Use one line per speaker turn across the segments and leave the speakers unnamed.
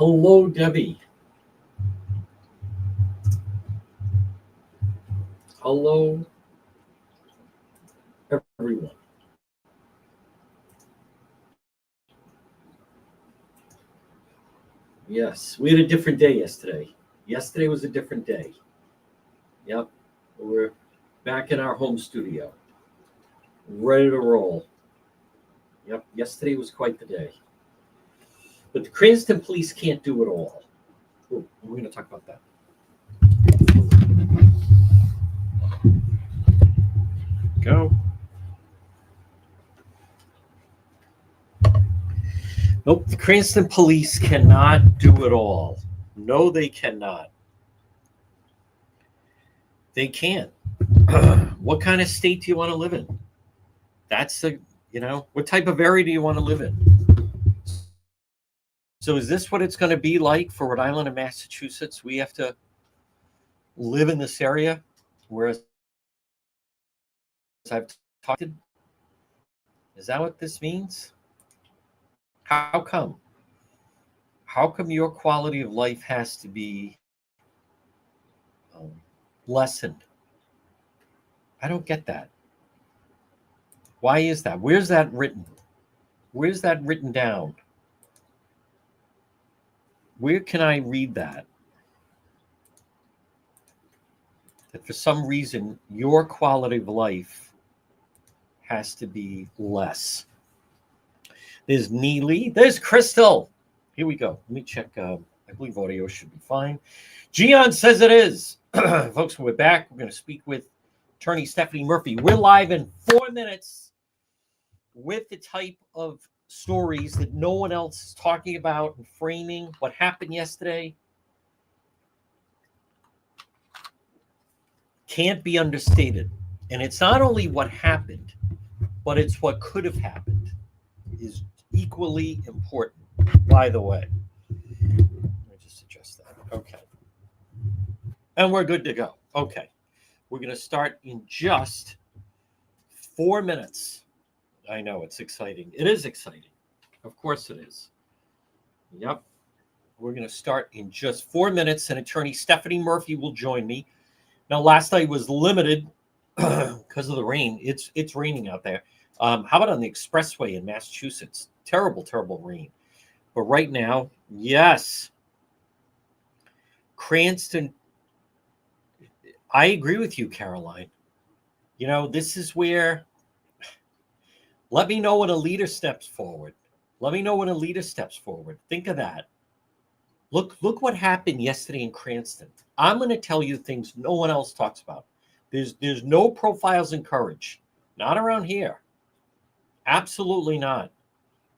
Hello, Debbie. Hello, everyone. Yes, we had a different day yesterday. Yesterday was a different day. Yep, we're back in our home studio, ready to roll. Yep, yesterday was quite the day. But the Cranston police can't do it all. Ooh, we're going to talk about that. Go. Nope, the Cranston police cannot do it all. No, they cannot. They can't. What kind of state do you want to live in? That's what type of area do you want to live in? So is this what it's going to be like for Rhode Island and Massachusetts? We have to live in this area, whereas I've talked. Is that what this means? How come? How come your quality of life has to be lessened? I don't get that. Why is that? Where's that written? Where's that written down? Where can I read that? That for some reason, your quality of life has to be less. There's Neely. There's Crystal. Here we go. Let me check. I believe audio should be fine. Gian says it is. Folks, we're back. We're going to speak with attorney Stephanie Murphy. We're live in 4 minutes with the type of stories that no one else is talking about and framing what happened yesterday. Can't be understated. And it's not only what happened, but it's what could have happened is equally important, by the way. Let me just adjust that. Okay. And we're good to go. Okay. We're going to start in just 4 minutes. I know, it's exciting. It is exciting. Of course it is. Yep. We're going to start in just 4 minutes, and attorney Stephanie Murphy will join me. Now, last night was limited because of the rain. It's raining out there. How about on the expressway in Massachusetts? Terrible, terrible rain. But right now, yes. Cranston, I agree with you, Caroline. This is where, let me know when a leader steps forward. Let me know when a leader steps forward. Think of that. Look what happened yesterday in Cranston. I'm going to tell you things no one else talks about. There's no profiles in courage. Not around here. Absolutely not.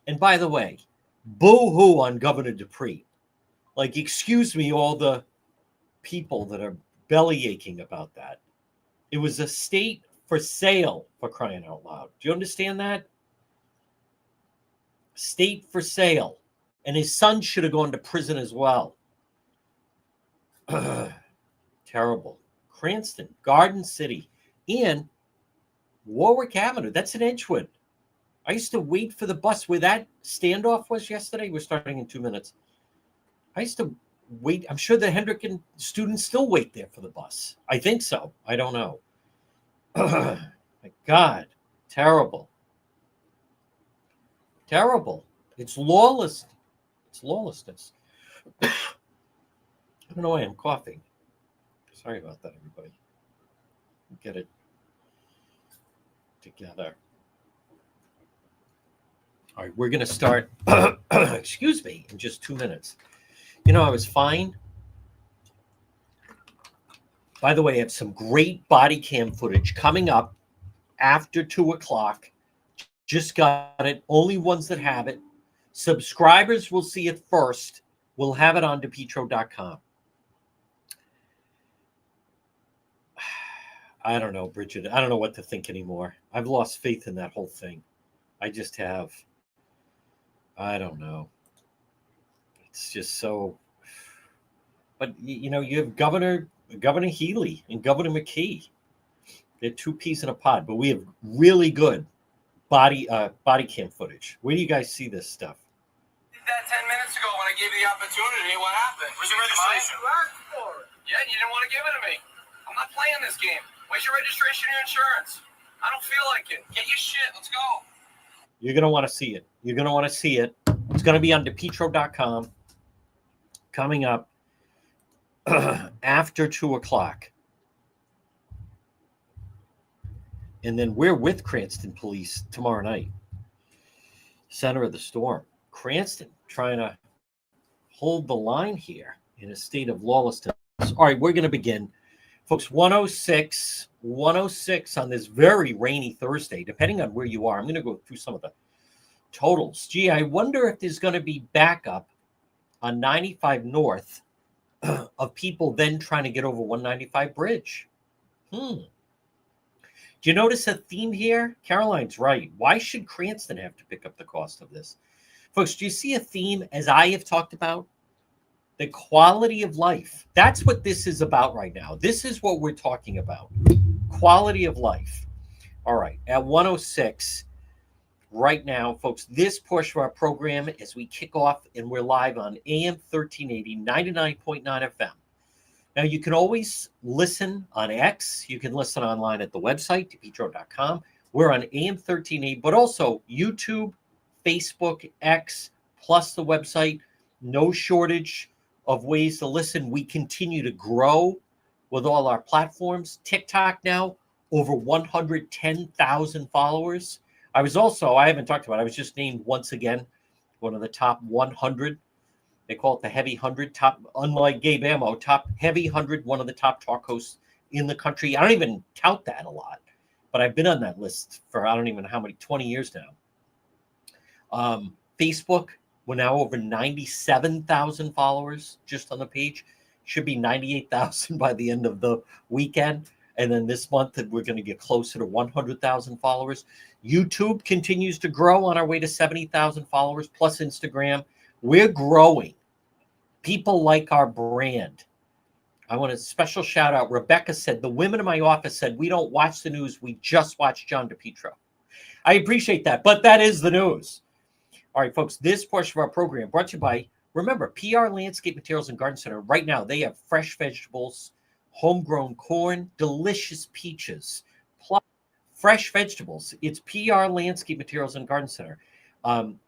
And by the way, boo-hoo on Governor Dupree. Like, excuse me, all the people that are belly aching about that. It was a state for sale, for crying out loud. Do you understand that? State for sale. And his son should have gone to prison as well. Terrible. Cranston, Garden City, and Warwick Avenue. That's in Edgewood. I used to wait for the bus where that standoff was yesterday. We're starting in 2 minutes. I used to wait. I'm sure the Hendricken students still wait there for the bus. I think so. I don't know. My God. Terrible. Terrible. It's lawless. It's lawlessness. I don't know why I'm coughing. Sorry about that, everybody. Get it together. All right, we're going to start, excuse me, in just 2 minutes. I was fine. By the way, I have some great body cam footage coming up after 2 o'clock. Just got it. Only ones that have it. Subscribers will see it first. We'll have it on DePietro.com. I don't know, Bridget. I don't know what to think anymore. I've lost faith in that whole thing. I just have. I don't know. It's just so. But, you have Governor Healy and Governor McKee. They're two peas in a pod. But we have really good body cam footage. Where do you guys see this stuff?
Did that 10 minutes ago when I gave you the opportunity. What happened?
Where's your registration?
You asked for it.
Yeah, and you didn't want to give it to me. I'm not playing this game. Where's your registration and your insurance? I don't feel like it. Get your shit. Let's go.
You're going to want to see it. You're going to want to see it. It's going to be on DePietro.com coming up after 2 o'clock. And then we're with Cranston Police tomorrow night. Center of the storm. Cranston trying to hold the line here in a state of lawlessness. All right, we're going to begin. Folks, 106 on this very rainy Thursday, depending on where you are. I'm going to go through some of the totals. Gee, I wonder if there's going to be backup on 95 North of people then trying to get over 195 Bridge. Do you notice a theme here? Caroline's right. Why should Cranston have to pick up the cost of this? Folks, do you see a theme as I have talked about? The quality of life. That's what this is about right now. This is what we're talking about. Quality of life. All right. At 106 right now, folks, this portion of our program as we kick off and we're live on AM 1380, 99.9 FM. Now, you can always listen on X. You can listen online at the website, depetro.com. We're on AM 1380, but also YouTube, Facebook, X, plus the website. No shortage of ways to listen. We continue to grow with all our platforms. TikTok now, over 110,000 followers. I haven't talked about it. I was just named once again one of the top 100. They call it the Heavy 100, top, unlike Gabe Ammo, top Heavy 100, one of the top talk hosts in the country. I don't even tout that a lot, but I've been on that list for I don't even know how many, 20 years now. Facebook, we're now over 97,000 followers just on the page. Should be 98,000 by the end of the weekend. And then this month, we're going to get closer to 100,000 followers. YouTube continues to grow on our way to 70,000 followers, plus Instagram. We're growing. People like our brand. I want a special shout out. Rebecca said, the women in my office said, we don't watch the news. We just watch John DePietro. I appreciate that, but that is the news. All right, folks, this portion of our program brought to you by, remember, PR Landscape Materials and Garden Center. Right now, they have fresh vegetables, homegrown corn, delicious peaches, plus fresh vegetables. It's PR Landscape Materials and Garden Center.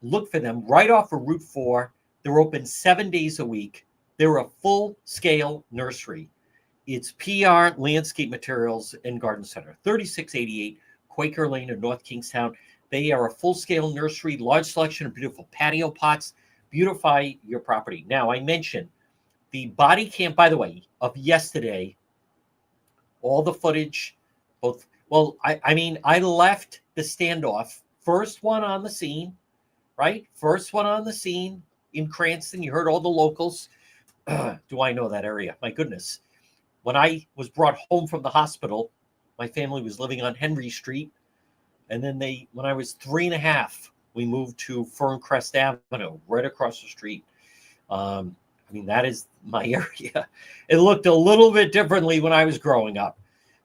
Look for them right off of Route 4. They're open 7 days a week. They're a full-scale nursery. It's PR Landscape Materials and Garden Center, 3688 Quaker Lane in North Kingstown. They are a full-scale nursery, large selection of beautiful patio pots. Beautify your property. Now, I mentioned the body cam, by the way, of yesterday, all the footage, both, well, I left the standoff. First one on the scene, right? First one on the scene in Cranston. You heard all the locals. Do I know that area? My goodness. When I was brought home from the hospital, my family was living on Henry Street. And then when I was 3.5, we moved to Ferncrest Avenue, right across the street. That is my area. It looked a little bit differently when I was growing up.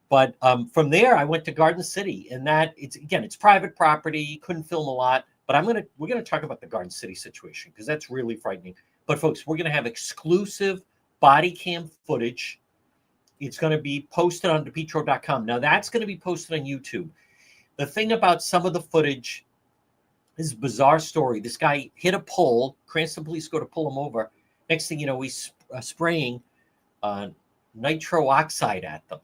But from there, I went to Garden City, and it's private property. Couldn't film a lot, but we're gonna talk about the Garden City situation because that's really frightening. But folks, we're gonna have exclusive body cam footage. It's gonna be posted on depetro.com. Now that's gonna be posted on YouTube. The thing about some of the footage is a bizarre story. This guy hit a pole. Cranston police go to pull him over. Next thing you know, he's spraying nitro oxide at them.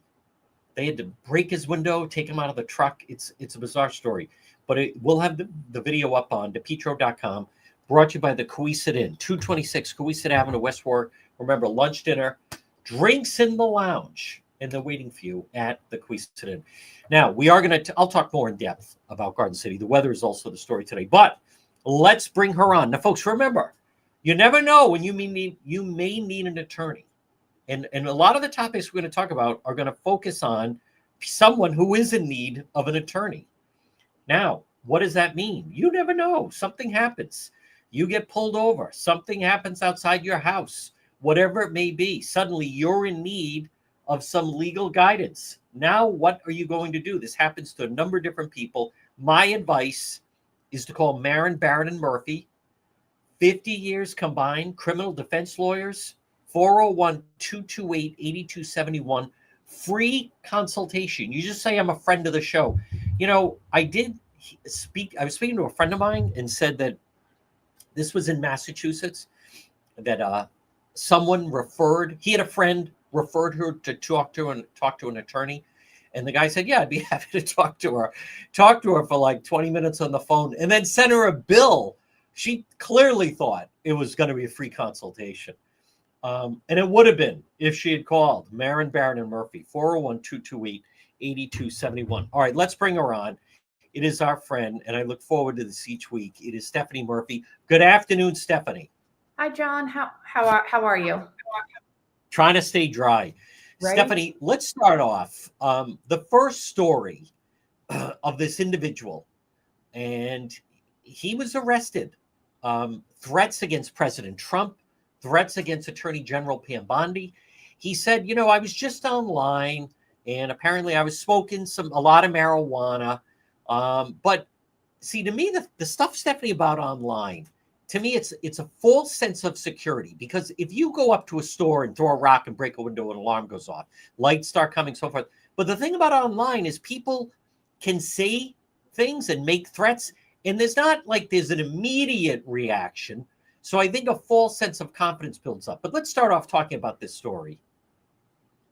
They had to break his window, take him out of the truck. It's a bizarre story. But we'll have the video up on depetro.com. Brought to you by the Coesit Inn, 226 Coesit Avenue, West Warwick. Remember, lunch, dinner, drinks in the lounge, and they're waiting for you at the Coesit Inn. Now, we are going to, I'll talk more in depth about Garden City. The weather is also the story today. But let's bring her on. Now, folks, remember, you never know when you may need an attorney. And a lot of the topics we're going to talk about are going to focus on someone who is in need of an attorney. Now, what does that mean? You never know. Something happens. You get pulled over. Something happens outside your house. Whatever it may be. Suddenly, you're in need of some legal guidance. Now, what are you going to do? This happens to a number of different people. My advice is to call Marin, Barrett, and Murphy, 50 years combined, criminal defense lawyers, 401-228-8271, free consultation. You just say, I'm a friend of the show. You know, I was speaking to a friend of mine and said that this was in Massachusetts, that someone he had a friend referred her to talk to an attorney. And the guy said, yeah, I'd be happy to talk to her for like 20 minutes on the phone, and then sent her a bill. She clearly thought it was going to be a free consultation. And it would have been if she had called Marin, Barron, and Murphy, 401-228-8271. All right, let's bring her on. It is our friend, and I look forward to this each week. It is Stephanie Murphy. Good afternoon, Stephanie.
Hi, John. How are you?
Trying to stay dry. Right? Stephanie, let's start off. The first story of this individual, and he was arrested. Threats against President Trump, threats against Attorney General Pam Bondi. He said, you know, I was just online, and apparently I was smoking a lot of marijuana. But see, to me, the stuff, Stephanie, about online, to me, it's a false sense of security, because if you go up to a store and throw a rock and break a window, an alarm goes off, lights start coming, so forth. But the thing about online is people can say things and make threats, and there's an immediate reaction. So I think a false sense of confidence builds up. But let's start off talking about this story.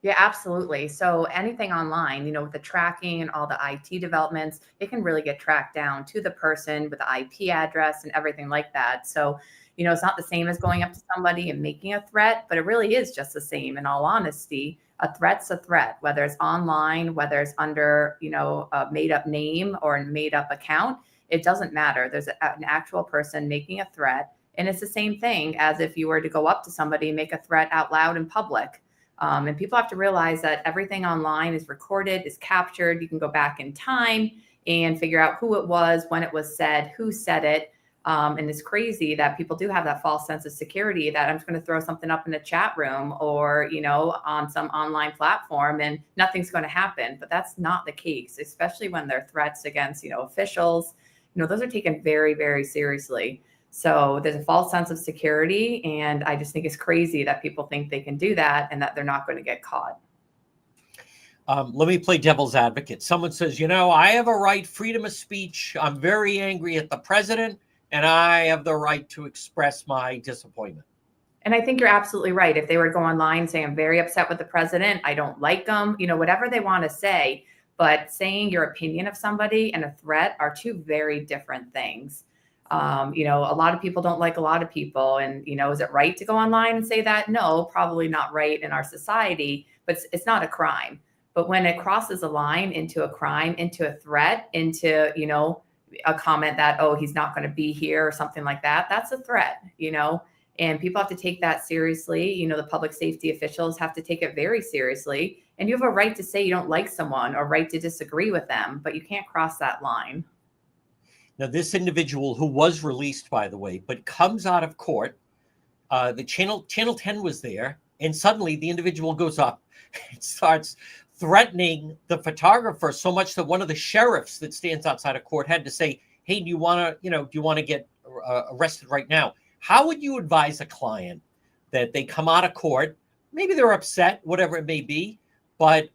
Yeah, absolutely. So anything online, with the tracking and all the IT developments, it can really get tracked down to the person with the IP address and everything like that. So, it's not the same as going up to somebody and making a threat, but it really is just the same. In all honesty, a threat's a threat, whether it's online, whether it's under, a made up name or a made up account, it doesn't matter. There's an actual person making a threat. And it's the same thing as if you were to go up to somebody and make a threat out loud in public. And people have to realize that everything online is recorded, is captured. You can go back in time and figure out who it was, when it was said, who said it. And it's crazy that people do have that false sense of security that I'm just going to throw something up in a chat room or, on some online platform and nothing's going to happen. But that's not the case, especially when they're threats against, officials. Those are taken very, very seriously. So there's a false sense of security, and I just think it's crazy that people think they can do that and that they're not going to get caught.
Let me play devil's advocate. Someone says, I have a right, freedom of speech. I'm very angry at the president, and I have the right to express my disappointment.
And I think you're absolutely right. If they were to go online and say, I'm very upset with the president, I don't like them, whatever they want to say, but saying your opinion of somebody and a threat are two very different things. A lot of people don't like a lot of people. And, is it right to go online and say that? No, probably not right in our society, but it's not a crime. But when it crosses a line into a crime, into a threat, into, a comment that, oh, he's not going to be here or something like that, that's a threat, and people have to take that seriously. The public safety officials have to take it very seriously. And you have a right to say you don't like someone or right to disagree with them, but you can't cross that line.
Now, this individual, who was released, by the way, but comes out of court, the Channel 10 was there, and suddenly the individual goes up and starts threatening the photographer so much that one of the sheriffs that stands outside of court had to say, hey, do you want to get arrested right now? How would you advise a client that they come out of court? Maybe they're upset, whatever it may be, but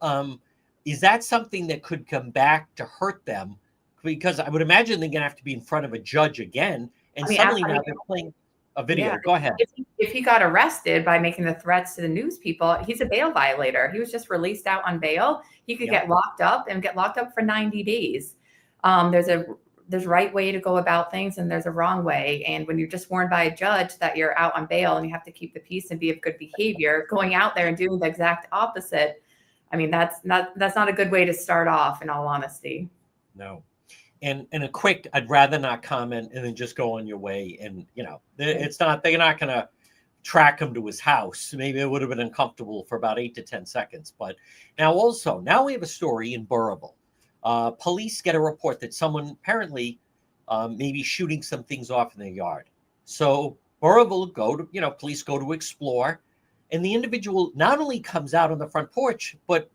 is that something that could come back to hurt them? Because I would imagine they're going to have to be in front of a judge again. And suddenly now they're playing a video. Yeah. Go ahead.
If he got arrested by making the threats to the news people, he's a bail violator. He was just released out on bail. He could get locked up for 90 days. There's a right way to go about things and there's a wrong way. And when you're just warned by a judge that you're out on bail and you have to keep the peace and be of good behavior, going out there and doing the exact opposite, I mean, that's not a good way to start off, in all honesty.
No. And a quick, I'd rather not comment and then just go on your way. And, they're not going to track him to his house. Maybe it would have been uncomfortable for about 8 to 10 seconds. But now we have a story in Burrable. Police get a report that someone apparently may be shooting some things off in their yard. So Burrable police go to explore. And the individual not only comes out on the front porch, but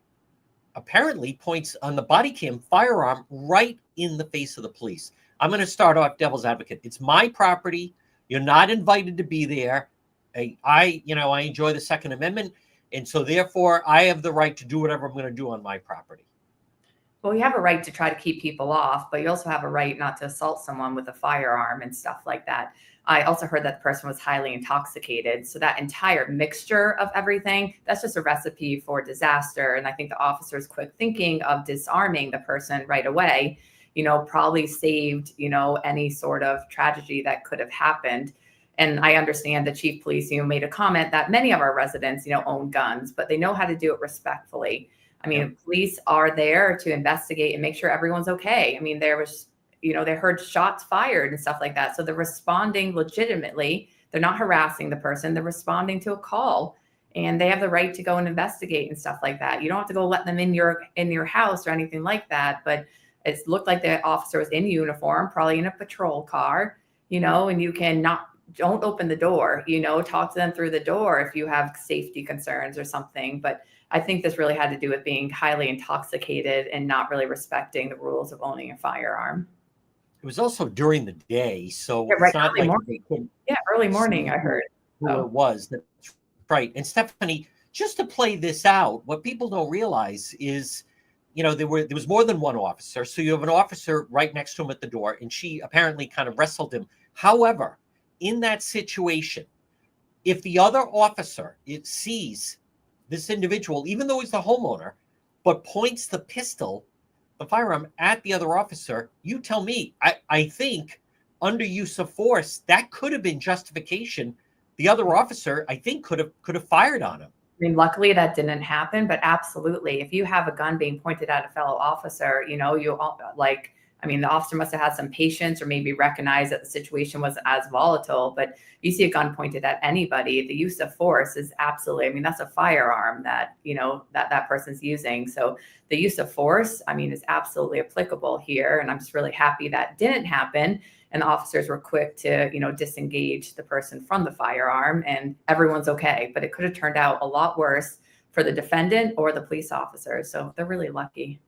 apparently points on the body cam firearm right in the face of the police. I'm going to start off devil's advocate. It's my property. You're not invited to be there. I enjoy the Second Amendment, and so therefore I have the right to do whatever I'm going to do on my property.
Well, you have a right to try to keep people off, but you also have a right not to assault someone with a firearm and stuff like that. I also heard that the person was highly intoxicated. So that entire mixture of everything, that's just a recipe for disaster. And I think the officer's quick thinking of disarming the person right away, probably saved, any sort of tragedy that could have happened. And I understand the chief police, made a comment that many of our residents, own guns, but they know how to do it respectfully. I mean,
Yep.
Police are there to investigate and make sure everyone's okay. I mean, there was, they heard shots fired and stuff like that. So they're responding legitimately. They're not harassing the person. They're responding to a call, and they have the right to go and investigate and stuff like that. You don't have to go let them in your house or anything like that. But it looked like the officer was in uniform, probably in a patrol car, and you don't open the door, talk to them through the door if you have safety concerns or something. But I think this really had to do with being highly intoxicated and not really respecting the rules of owning a firearm.
It was also during the day, so
Yeah, right,
it's not
early
like
morning.
they couldn't
Yeah, early morning,
see
I heard.
who
Oh.
it was. That's right. And Stephanie, just to play this out, what people don't realize is, there was more than one officer. So you have an officer right next to him at the door, and she apparently kind of wrestled him. However, in that situation, if the other officer sees this individual, even though he's the homeowner, but points the firearm at the other officer, you tell me, I think under use of force, that could have been justification. The other officer, I think, could have fired on him.
I mean, luckily that didn't happen, but absolutely, if you have a gun being pointed at a fellow officer, the officer must have had some patience or maybe recognized that the situation was as volatile. But you see a gun pointed at anybody, the use of force is absolutely, that's a firearm that, that person's using. So the use of force, is absolutely applicable here. And I'm just really happy that didn't happen. And the officers were quick to, disengage the person from the firearm, and everyone's okay. But it could have turned out a lot worse for the defendant or the police officer. So they're really lucky.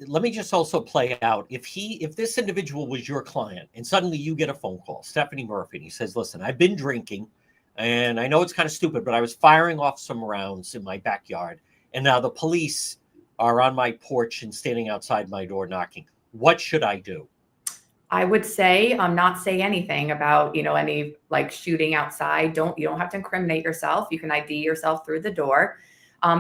Let me just also play out, if this individual was your client and suddenly you get a phone call, Stephanie Murphy, and he says, listen, I've been drinking and I know it's kind of stupid, but I was firing off some rounds in my backyard, and now the police are on my porch and standing outside my door knocking. What should I do?
I would say not say anything about, any shooting outside. You don't have to incriminate yourself. You can ID yourself through the door.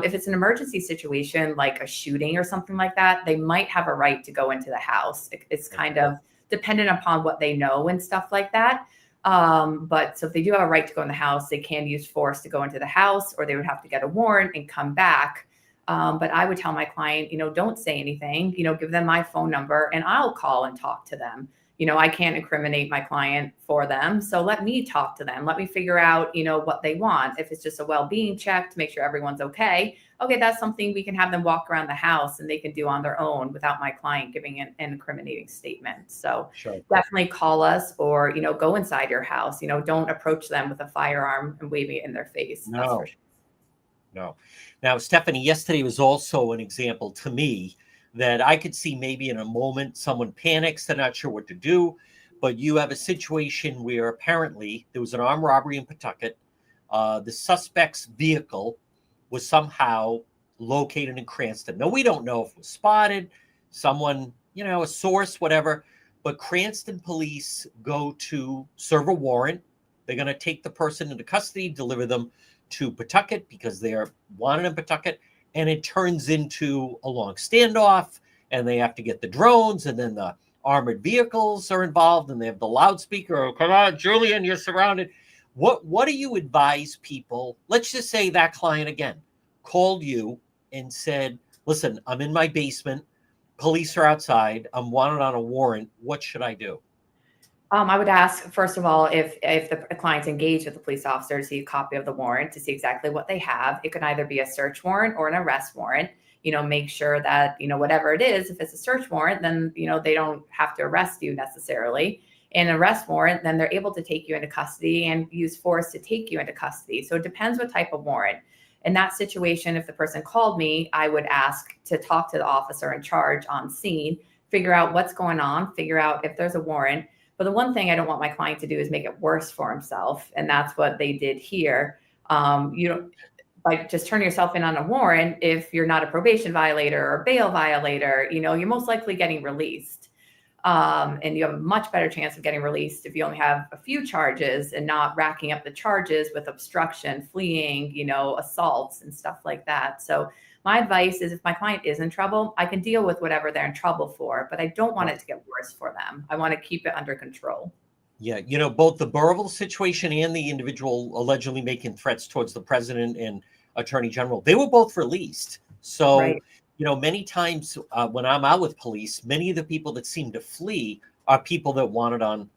If it's an emergency situation like a shooting or something like that, they might have a right to go into the house. It's kind of dependent upon what they know and stuff like that. But so if they do have a right to go in the house, they can use force to go into the house, or they would have to get a warrant and come back. But I would tell my client, don't say anything, give them my phone number and I'll call and talk to them. I can't incriminate my client for them. So let me talk to them. Let me figure out, what they want. If it's just a well-being check to make sure everyone's okay. Okay, that's something we can have them walk around the house and they can do on their own without my client giving an incriminating statement. So
Sure.
Definitely call us, or, go inside your house. Don't approach them with a firearm and waving it in their face.
No.
That's for sure.
No. Now, Stephanie, yesterday was also an example to me that I could see maybe in a moment someone panics, they're not sure what to do, but you have a situation where apparently there was an armed robbery in Pawtucket. The suspect's vehicle was somehow located in Cranston. Now, we don't know if it was spotted, someone, a source, whatever, but Cranston police go to serve a warrant. They're going to take the person into custody, deliver them to Pawtucket because they're wanted in Pawtucket. And it turns into a long standoff, and they have to get the drones, and then the armored vehicles are involved, and they have the loudspeaker. Oh, come on, Julian, you're surrounded. What do you advise people? Let's just say that client again called you and said, listen, I'm in my basement. Police are outside. I'm wanted on a warrant. What should I do?
I would ask, first of all, if the client's engaged with the police officer, to see a copy of the warrant to see exactly what they have. It could either be a search warrant or an arrest warrant. Make sure that, whatever it is, if it's a search warrant, then, they don't have to arrest you necessarily. An arrest warrant, then they're able to take you into custody and use force to take you into custody. So it depends what type of warrant. In that situation, if the person called me, I would ask to talk to the officer in charge on scene, figure out what's going on, figure out if there's a warrant. But the one thing I don't want my client to do is make it worse for himself. And that's what they did here. You don't, by just turning yourself in on a warrant, if you're not a probation violator or bail violator, you're most likely getting released. And you have a much better chance of getting released if you only have a few charges and not racking up the charges with obstruction, fleeing, assaults and stuff like that. So my advice is if my client is in trouble, I can deal with whatever they're in trouble for, but I don't want it to get worse for them. I want to keep it under control.
Yeah, both the Burville situation and the individual allegedly making threats towards the president and attorney general, they were both released. So,
Right.
Many times when I'm out with police, many of the people that seem to flee are people that wanted on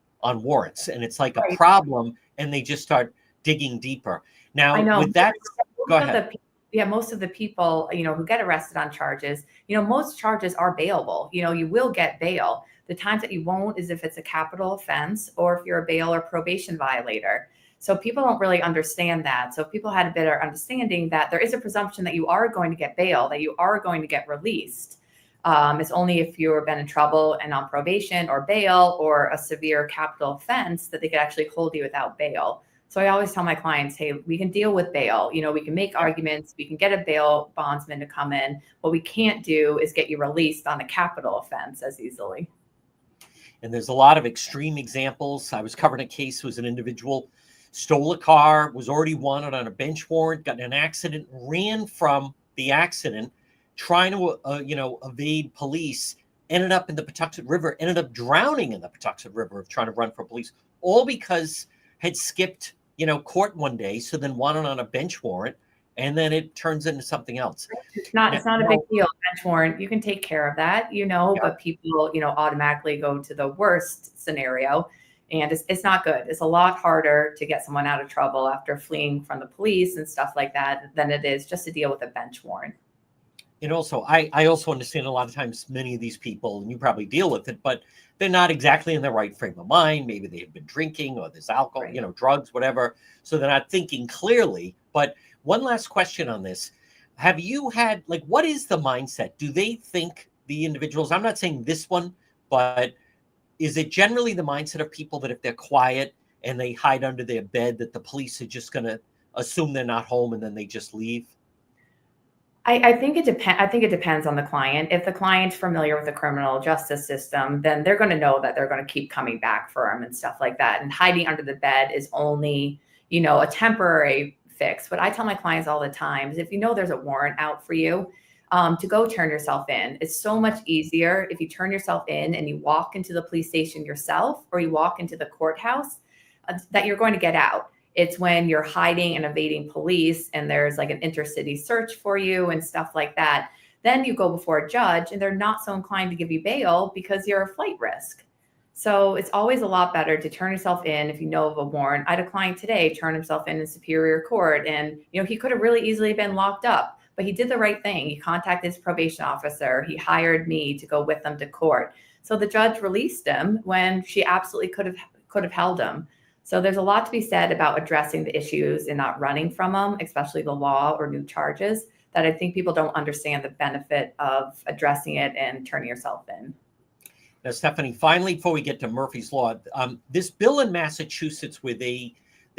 warrants. And it's like a
Right.
problem, and they just start digging deeper. Now,
I know.
with that, go
Most of
ahead.
most of the people, who get arrested on charges, most charges are bailable. You will get bail. The times that you won't is if it's a capital offense or if you're a bail or probation violator. So people don't really understand that. So if people had a better understanding that there is a presumption that you are going to get bail, that you are going to get released. It's only if you've been in trouble and on probation or bail or a severe capital offense that they could actually hold you without bail. So I always tell my clients, hey, we can deal with bail. We can make arguments. We can get a bail bondsman to come in. What we can't do is get you released on a capital offense as easily.
And there's a lot of extreme examples. I was covering a case, was an individual stole a car, was already wanted on a bench warrant, got in an accident, ran from the accident, trying to, evade police, ended up in the Patuxent River, ended up drowning in the Patuxent River of trying to run from police, all because had skipped, court one day, so then wanted on a bench warrant, and then it turns into something else.
It's not a big deal. Bench warrant, you can take care of that, but people, automatically go to the worst scenario. And it's not good. It's a lot harder to get someone out of trouble after fleeing from the police and stuff like that than it is just to deal with a bench warrant.
And also, I also understand a lot of times many of these people, and you probably deal with it, but they're not exactly in the right frame of mind. Maybe they've been drinking or there's alcohol,
Right.
Drugs, whatever. So they're not thinking clearly. But one last question on this. Have you had, what is the mindset? Do they think the individuals, I'm not saying this one, but is it generally the mindset of people that if they're quiet and they hide under their bed, that the police are just going to assume they're not home and then they just leave?
I think it depends. I think it depends on the client. If the client's familiar with the criminal justice system, then they're going to know that they're going to keep coming back for them and stuff like that. And hiding under the bed is only, a temporary fix. What I tell my clients all the time is if there's a warrant out for you, to go turn yourself in. It's so much easier if you turn yourself in and you walk into the police station yourself or you walk into the courthouse that you're going to get out. It's when you're hiding and evading police and there's like an intercity search for you and stuff like that. Then you go before a judge and they're not so inclined to give you bail because you're a flight risk. So it's always a lot better to turn yourself in if you know of a warrant. I had a client today turn himself in Superior Court and, he could have really easily been locked up. But he did the right thing. He contacted his probation officer. He hired me to go with him to court. So the judge released him when she absolutely could have held him. So there's a lot to be said about addressing the issues and not running from them, especially the law or new charges, that I think people don't understand the benefit of addressing it and turning yourself in.
Now, Stephanie, finally, before we get to Murphy's Law, this bill in Massachusetts where they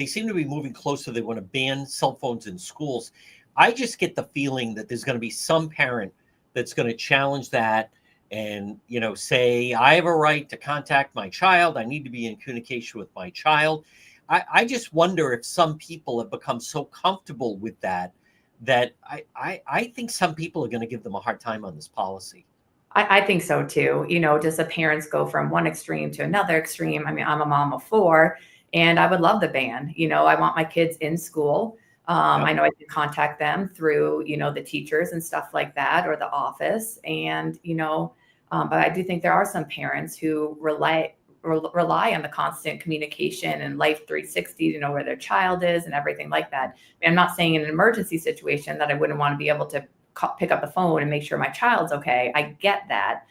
seem to be moving closer, they want to ban cell phones in schools. I just get the feeling that there's going to be some parent that's going to challenge that and, say, I have a right to contact my child. I need to be in communication with my child. I just wonder if some people have become so comfortable with that I think some people are going to give them a hard time on this policy.
I think so too. Just the parents go from one extreme to another extreme. I mean, I'm a mom of 4 and I would love the ban. I want my kids in school. I know I can contact them through, the teachers and stuff like that, or the office. And, but I do think there are some parents who rely on the constant communication and Life 360 to know where their child is and everything like that. I'm not saying in an emergency situation that I wouldn't want to be able to pick up the phone and make sure my child's okay. I get that.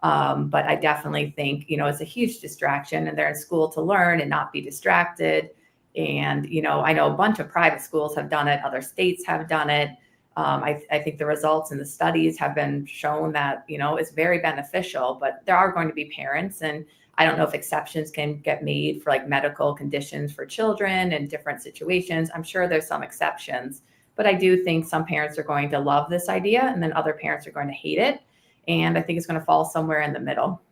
But I definitely think, it's a huge distraction and they're in school to learn and not be distracted. And, I know a bunch of private schools have done it. Other states have done it. I think the results in the studies have been shown that, it's very beneficial, but there are going to be parents. And I don't know if exceptions can get made for like medical conditions for children and different situations. I'm sure there's some exceptions, but I do think some parents are going to love this idea and then other parents are going to hate it. And I think it's going to fall somewhere in the middle.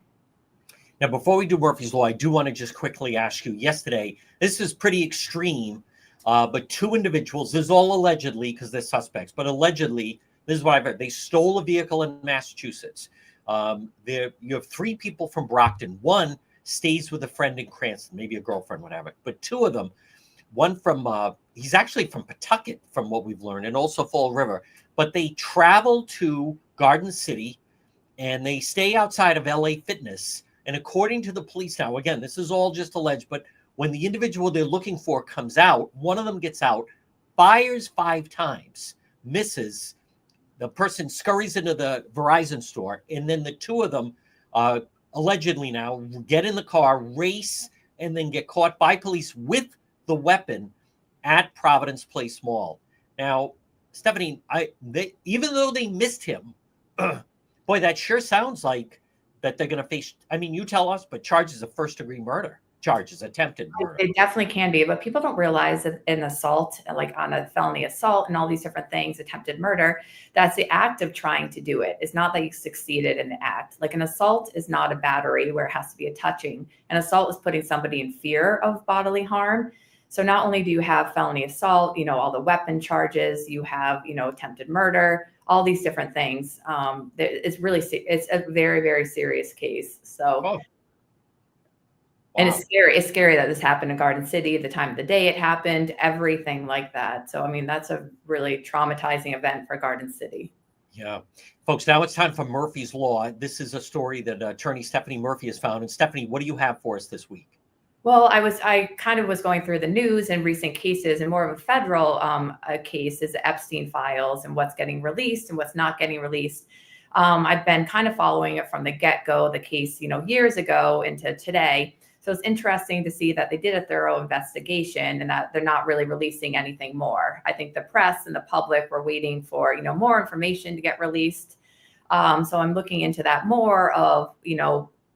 Now, before we do Murphy's Law, I do want to just quickly ask you, yesterday, this is pretty extreme, but two individuals, this is all allegedly because they're suspects, but allegedly, this is what I've heard, they stole a vehicle in Massachusetts. You have three people from Brockton. One stays with a friend in Cranston, maybe a girlfriend, whatever, but two of them, one from, he's actually from Pawtucket, from what we've learned, and also Fall River, but they travel to Garden City and they stay outside of LA Fitness. And according to the police now, again, this is all just alleged, but when the individual they're looking for comes out, one of them gets out, fires 5 times, misses. The person scurries into the Verizon store, and then the two of them allegedly now get in the car, race, and then get caught by police with the weapon at Providence Place Mall. Now, Stephanie, even though they missed him, boy, that sure sounds like that they're going to face, I mean, you tell us, but charges of first-degree murder, charges, attempted murder.
It definitely can be, but people don't realize that an assault, like on a felony assault and all these different things, attempted murder, that's the act of trying to do it. It's not that you succeeded in the act. Like an assault is not a battery where it has to be a touching. An assault is putting somebody in fear of bodily harm. So not only do you have felony assault, all the weapon charges, you have, attempted murder, all these different things. It's a very, very serious case. So,
Wow.
And it's scary. It's scary that this happened in Garden City, the time of the day it happened, everything like that. So, I mean, that's a really traumatizing event for Garden City.
Yeah. Folks, now it's time for Murphy's Law. This is a story that attorney Stephanie Murphy has found. And Stephanie, what do you have for us this week?
Well, I kind of was going through the news and recent cases, and more of a federal case is the Epstein files and what's getting released and what's not getting released. I've been kind of following it from the get-go, the case, years ago into today. So it's interesting to see that they did a thorough investigation and that they're not really releasing anything more. I think the press and the public were waiting for, more information to get released. So I'm looking into that more of,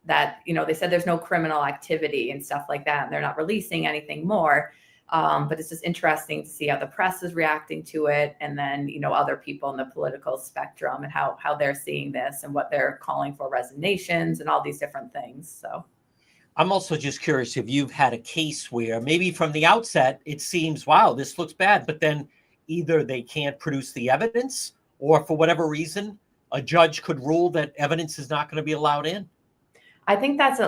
that, they said there's no criminal activity and stuff like that, and they're not releasing anything more. But it's just interesting to see how the press is reacting to it. And then, other people in the political spectrum and how they're seeing this and what they're calling for resignations and all these different things. So
I'm also just curious if you've had a case where maybe from the outset, it seems, wow, this looks bad, but then either they can't produce the evidence or for whatever reason, a judge could rule that evidence is not going to be allowed in.
I think that's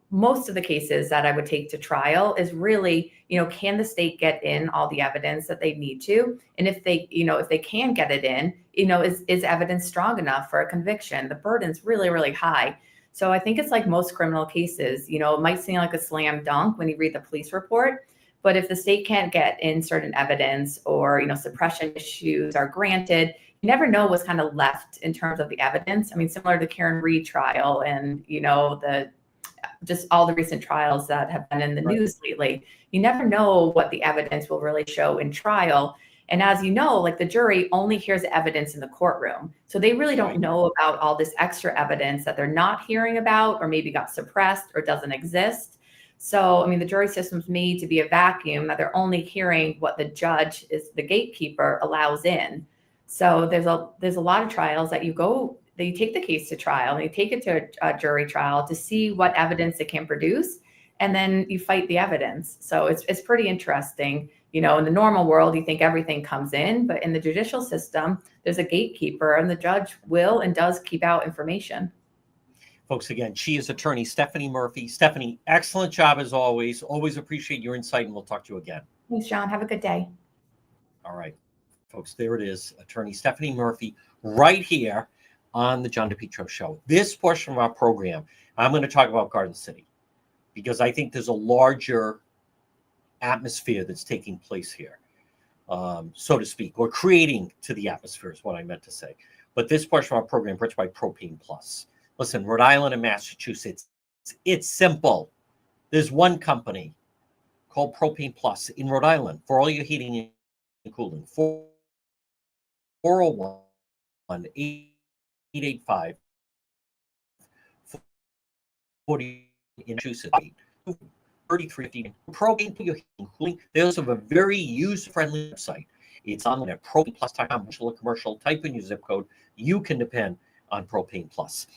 most of the cases that I would take to trial is really, can the state get in all the evidence that they need to? And if they, if they can get it in, is evidence strong enough for a conviction? The burden's really, really high. So I think it's like most criminal cases, it might seem like a slam dunk when you read the police report, but if the state can't get in certain evidence or, suppression issues are granted, you never know what's kind of left in terms of the evidence. I mean, similar to Karen Reed trial and, just all the recent trials that have been in the news lately, you never know what the evidence will really show in trial. And as you know, like the jury only hears evidence in the courtroom. So they really don't know about all this extra evidence that they're not hearing about or maybe got suppressed or doesn't exist. So, I mean, the jury system's made to be a vacuum that they're only hearing what the judge is, the gatekeeper allows in. So there's a lot of trials that you take the case to trial and you take it to a jury trial to see what evidence it can produce. And then you fight the evidence. So it's pretty interesting. In the normal world, you think everything comes in, but in the judicial system, there's a gatekeeper and the judge will and does keep out information.
Folks, again, she is attorney Stephanie Murphy. Stephanie, excellent job as always. Always appreciate your insight, and we'll talk to you again.
Thanks, John. Have a good day.
All right, folks, there it is. Attorney Stephanie Murphy right here on the John DePietro Show. This portion of our program, I'm going to talk about Garden City because I think there's a larger atmosphere that's taking place here, so to speak, or creating to the atmosphere is what I meant to say. But this portion of our program brought to you by Propane Plus. Listen, Rhode Island and Massachusetts, it's simple. There's one company called Propane Plus in Rhode Island for all your heating and cooling. 401-885-40 in Massachusetts. 3350 propane for your heating and cooling. They also have a very user-friendly website. It's online at propaneplus.com. Commercial. Type in your zip code. You can depend on Propane Plus.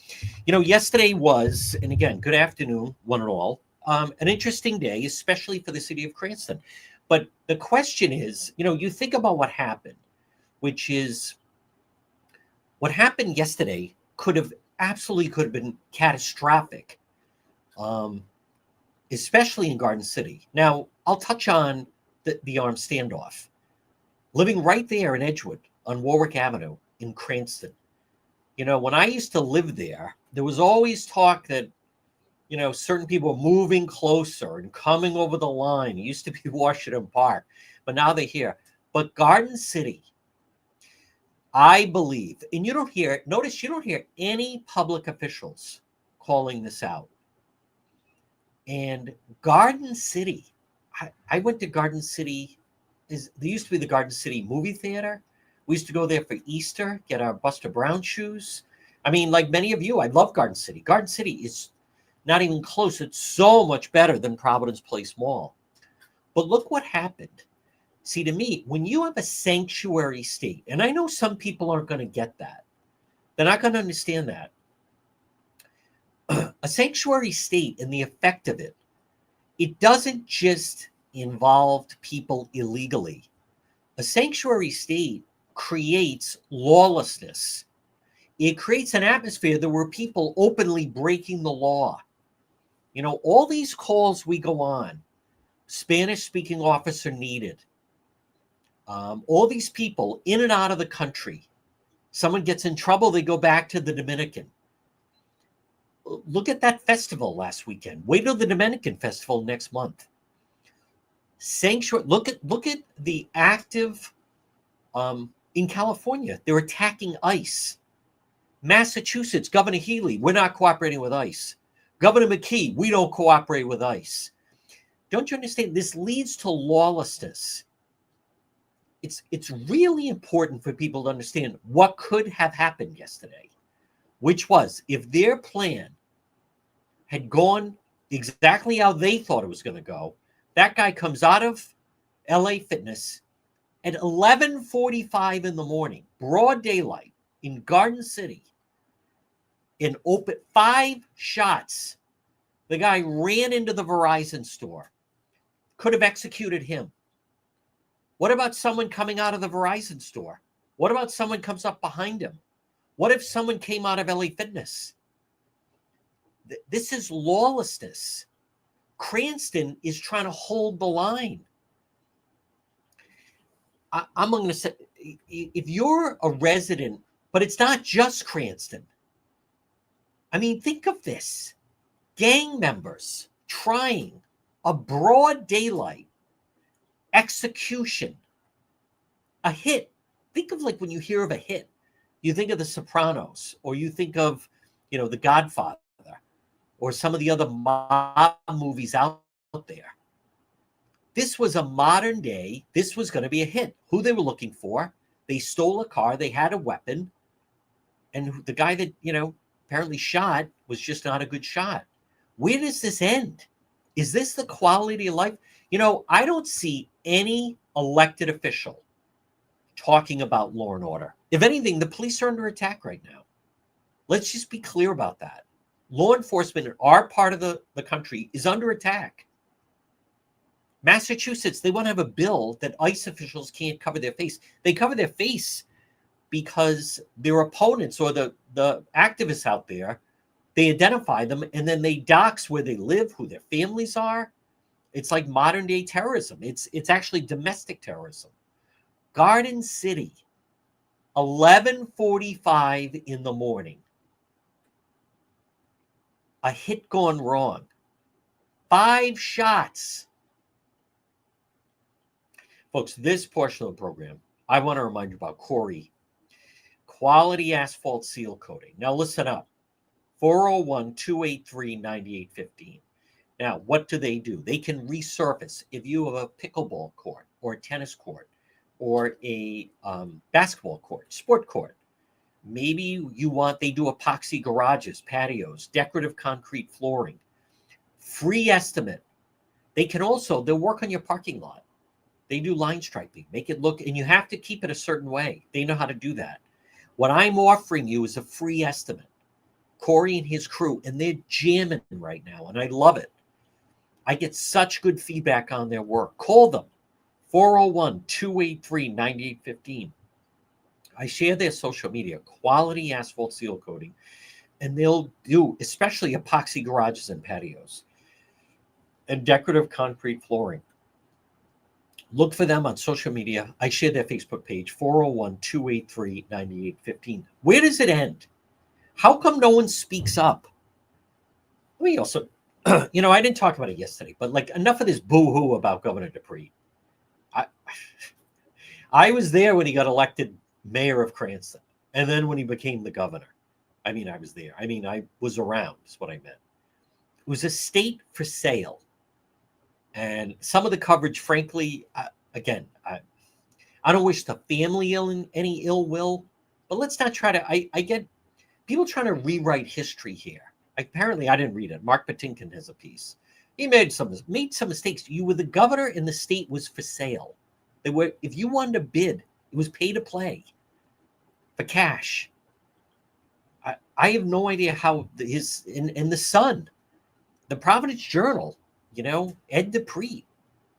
Yesterday was, and again, good afternoon, one and all, an interesting day, especially for the city of Cranston. But the question is, you think about what happened, which is what happened yesterday could have been catastrophic, especially in Garden City. Now, I'll touch on the armed standoff. Living right there in Edgewood on Warwick Avenue in Cranston. When I used to live there was always talk that, certain people were moving closer and coming over the line. It used to be Washington Park, but now they're here. But Garden City, I believe, and you don't hear any public officials calling this out. And Garden City, I went to Garden City. There used to be the Garden City movie theater. We used to go there for Easter, get our Buster Brown shoes. I mean, like many of you, I love Garden City. Garden City is not even close. It's so much better than Providence Place Mall. But look what happened. See, to me, when you have a sanctuary state, and I know some people aren't going to get that. They're not going to understand that. A sanctuary state and the effect of it, it doesn't just involve people illegally. A sanctuary state creates lawlessness. It creates an atmosphere there were people openly breaking the law. All these calls we go on, Spanish-speaking officer needed. All these people in and out of the country. Someone gets in trouble, they go back to the Dominican. Look at that festival last weekend. Wait till the Dominican festival next month. Sanctuary. Look at the active in California. They're attacking ICE. Massachusetts, Governor Healy, we're not cooperating with ICE. Governor McKee, we don't cooperate with ICE. Don't you understand? This leads to lawlessness. It's really important for people to understand what could have happened yesterday, which was if their plan had gone exactly how they thought it was going to go, that guy comes out of LA Fitness at 11:45 in the morning, broad daylight in Garden City, and open 5 shots. The guy ran into the Verizon store. Could have executed him. What about someone coming out of the Verizon store? What about someone comes up behind him? What if someone came out of LA Fitness? This is lawlessness. Cranston is trying to hold the line. I'm going to say, if you're a resident, but it's not just Cranston. I mean, think of this. Gang members trying a broad daylight execution, a hit. Think of like when you hear of a hit, you think of The Sopranos, or you think of, The Godfather, or some of the other mob movies out there. This was a modern day. This was going to be a hit. Who they were looking for? They stole a car. They had a weapon. And the guy that, apparently shot was just not a good shot. Where does this end? Is this the quality of life? I don't see any elected official talking about law and order. If anything, the police are under attack right now. Let's just be clear about that. Law enforcement in our part of the country is under attack. Massachusetts, they want to have a bill that ICE officials can't cover their face. They cover their face because their opponents or the activists out there, they identify them and then they dox where they live, who their families are. It's like modern day terrorism. It's actually domestic terrorism. Garden City, 11:45 in the morning. A hit gone wrong. 5 shots. Folks, this portion of the program, I want to remind you about Corey. Quality asphalt seal coating. Now listen up. 401-283-9815. Now, what do? They can resurface. If you have a pickleball court or a tennis court or a basketball court, sport court, maybe they do epoxy garages, patios, decorative concrete flooring. Free estimate. They'll work on your parking lot. They do line striping, make it look, and you have to keep it a certain way. They know how to do that. What I'm offering you is a free estimate. Corey and his crew, and they're jamming right now, and I love it. I get such good feedback on their work. Call them, 401-283-9815. I share their social media, quality asphalt seal coating, and they'll do especially epoxy garages and patios and decorative concrete flooring. Look for them on social media. I share their Facebook page, 401-283-9815. Where does it end? How come no one speaks up? Let me also, I didn't talk about it yesterday, but like enough of this boo-hoo about Governor Dupree. I was there when he got elected mayor of Cranston, and then when he became the governor. I was there. I was around, is what I meant. It was a state for sale. And some of the coverage, frankly, I don't wish the family any ill will, but let's not try to, I get people trying to rewrite history here. Apparently, I didn't read it. Mark Patinkin has a piece. He made some mistakes. You were the governor and the state was for sale. If you wanted to bid, it was pay to play for cash. I have no idea how in the Sun, the Providence Journal, Ed Dupree,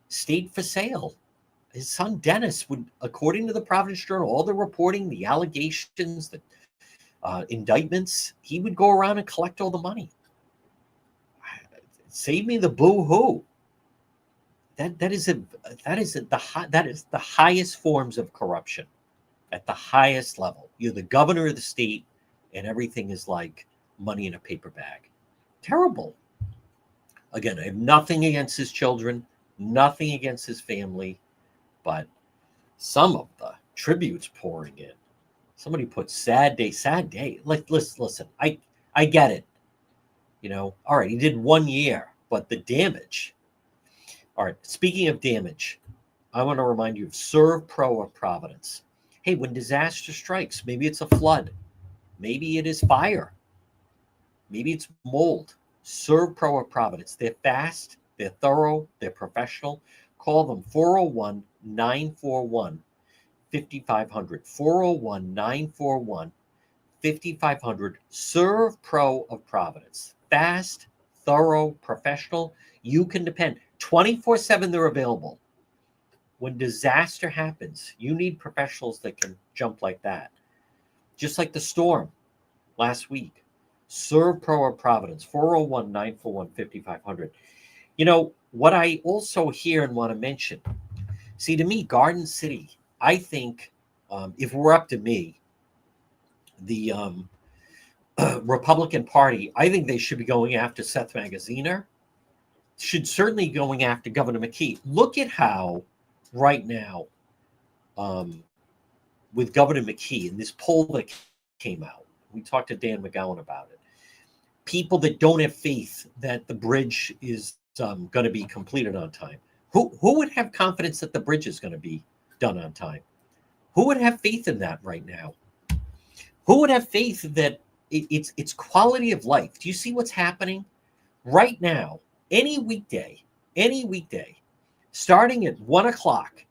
state for sale. His son Dennis would, according to the Providence Journal, all the reporting, the allegations, the indictments, he would go around and collect all the money. Save me the boo-hoo. That is the highest forms of corruption at the highest level. You're the governor of the state, and everything is like money in a paper bag. Terrible. Again, I have nothing against his children, nothing against his family, but some of the tributes pouring in. Somebody put sad day. Like, listen, I get it. All right, he did 1 year, but the damage. All right, speaking of damage, I want to remind you of Serve Pro of Providence. Hey, when disaster strikes, maybe it's a flood, maybe it is fire, maybe it's mold. Serve Pro of Providence. They're fast, they're thorough, they're professional. Call them 401-941-5500. 401-941-5500. Serve Pro of Providence. Fast, thorough, professional. You can depend. 24/7 they're available. When disaster happens, you need professionals that can jump like that. Just like the storm last week. Serve Pro of Providence, 401-941-5500. What I also hear and want to mention, see, to me, Garden City, I think, if we're up to me, the Republican Party, I think they should be going after Seth Magaziner, should certainly going after Governor McKee. Look at how right now, with Governor McKee, in this poll that came out, we talked to Dan McGowan about it, people that don't have faith that the bridge is going to be completed on time. Who would have confidence that the bridge is going to be done on time? Who would have faith in that right now? Who would have faith that it's quality of life? Do you see what's happening right now? Any weekday, starting at 1 o'clock,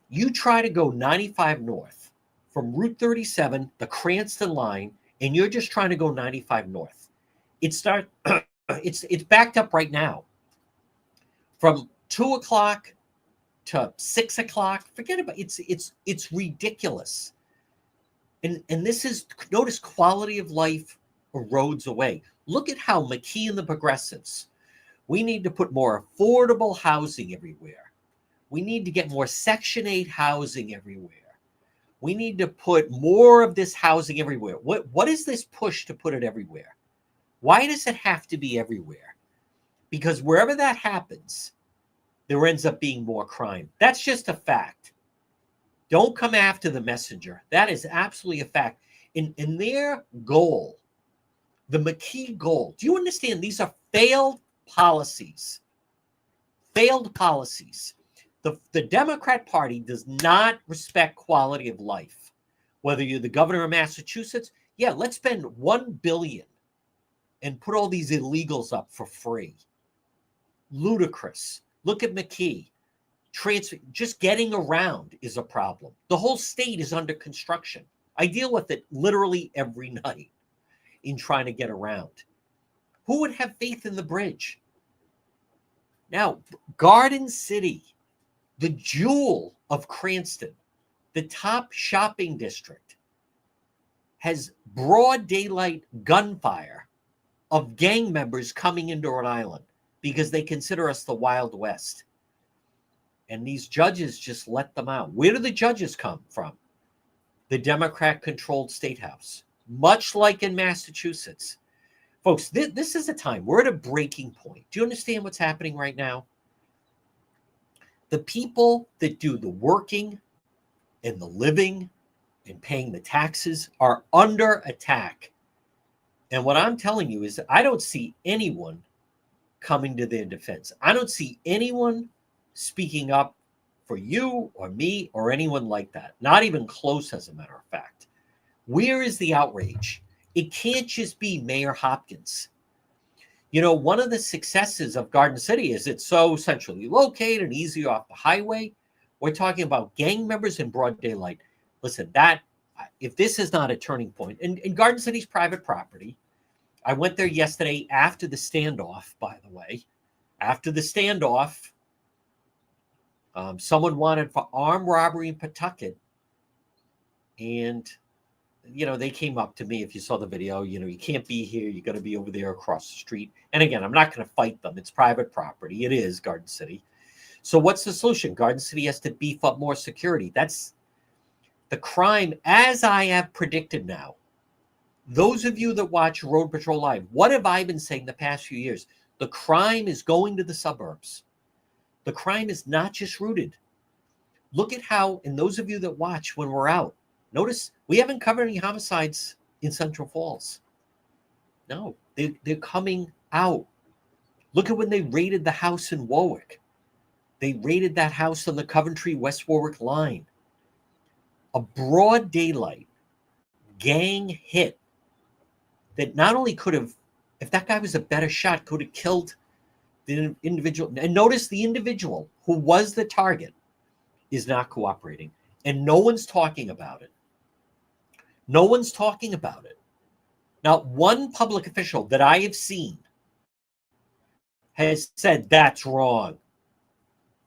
you try to go 95 north from Route 37, the Cranston line, and you're just trying to go 95 north. It's backed up right now. From 2 o'clock to 6 o'clock, forget about it. It's ridiculous. And this is, notice quality of life erodes away. Look at how McKee and the progressives, we need to put more affordable housing everywhere. We need to get more Section 8 housing everywhere. We need to put more of this housing everywhere. What is this push to put it everywhere? Why does it have to be everywhere? Because wherever that happens, there ends up being more crime. That's just a fact. Don't come after the messenger. That is absolutely a fact. In their goal, the McKee goal, do you understand? These are failed policies. Failed policies. The Democrat Party does not respect quality of life. Whether you're the governor of Massachusetts, yeah, let's spend $1 billion and put all these illegals up for free. ludicrous. Look at McKee. Just getting around is a problem. The whole state is under construction. I deal with it literally every night in trying to get around. Who would have faith in the bridge? Now, Garden City, the jewel of Cranston, the top shopping district, has broad daylight gunfire of gang members coming into Rhode Island because they consider us the Wild West. And these judges just let them out. Where do the judges come from? The Democrat-controlled state house, much like in Massachusetts. Folks, this is a time. We're at a breaking point. Do you understand what's happening right now? The people that do the working and the living and paying the taxes are under attack. And what I'm telling you is I don't see anyone coming to their defense. I don't see anyone speaking up for you or me or anyone like that. Not even close, as a matter of fact. Where is the outrage? It can't just be Mayor Hopkins. You know, one of the successes of Garden City is it's so centrally located and easy off the highway. We're talking about gang members in broad daylight. Listen, if this is not a turning point, and Garden City's private property, I went there yesterday after the standoff, by the way. After the standoff, someone wanted for armed robbery in Pawtucket. And, you know, they came up to me. If you saw the video, you know, you can't be here. You got to be over there across the street. And again, I'm not going to fight them. It's private property. It is Garden City. So what's the solution? Garden City has to beef up more security. That's the crime, as I have predicted now. Those of you that watch Road Patrol Live, what have I been saying the past few years? The crime is going to the suburbs. The crime is not just rooted. Look at how, and those of you that watch when we're out, notice we haven't covered any homicides in Central Falls. No, they're coming out. Look at when they raided the house in Warwick. They raided that house on the Coventry-West Warwick line. A broad daylight gang hit that not only could have, if that guy was a better shot, could have killed the individual. And notice the individual who was the target is not cooperating. And no one's talking about it. No one's talking about it. Not one public official that I have seen has said that's wrong.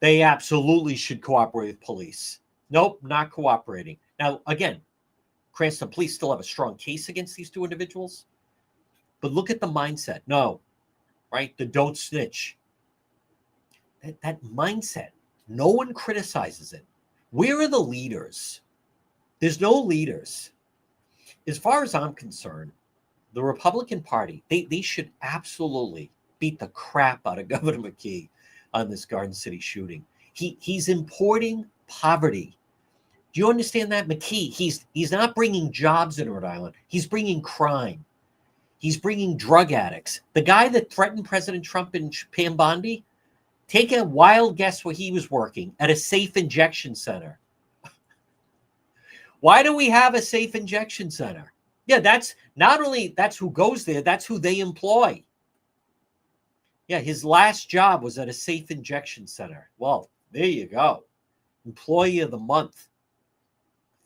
They absolutely should cooperate with police. Nope, not cooperating. Now, again, Cranston police still have a strong case against these two individuals. But look at the mindset. No, right? The don't snitch. That mindset, no one criticizes it. Where are the leaders? There's no leaders. As far as I'm concerned, the Republican Party, they should absolutely beat the crap out of Governor McKee on this Garden City shooting. He's importing poverty. Do you understand that? McKee, he's not bringing jobs in Rhode Island. He's bringing crime. He's bringing drug addicts. The guy that threatened President Trump in Pam Bondi, take a wild guess where he was working, at a safe injection center. Why do we have a safe injection center? Yeah, that's not only that's who goes there, that's who they employ. Yeah, his last job was at a safe injection center. Well, there you go. Employee of the month,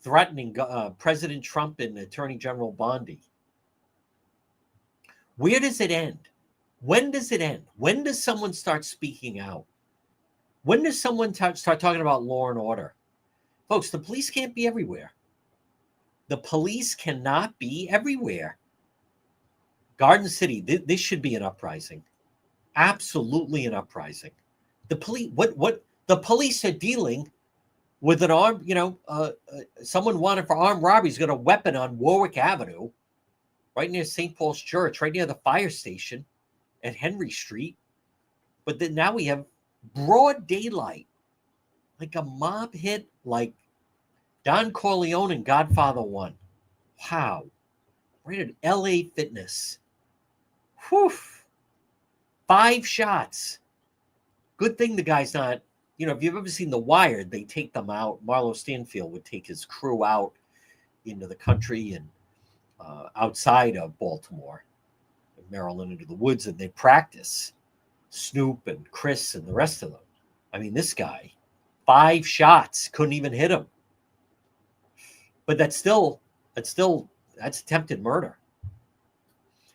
threatening President Trump and Attorney General Bondi. Where does it end? When does it end? When does someone start speaking out? When does someone start talking about law and order? Folks, the police can't be everywhere. The police cannot be everywhere. Garden City, this should be an uprising. Absolutely an uprising. The police, what the police are dealing with an armed, someone wanted for armed robbery. He's got a weapon on Warwick Avenue, right near St. Paul's Church, right near the fire station at Henry Street. But then now we have broad daylight, like a mob hit, like Don Corleone in Godfather 1. Wow. Right at LA Fitness. Whew. 5 shots. Good thing the guy's not, if you've ever seen The Wire, they take them out. Marlo Stanfield would take his crew out into the country and outside of Baltimore, Maryland, into the woods, and they practice. Snoop and Chris and the rest of them. I mean, this guy, 5 shots, couldn't even hit him. But that's attempted murder.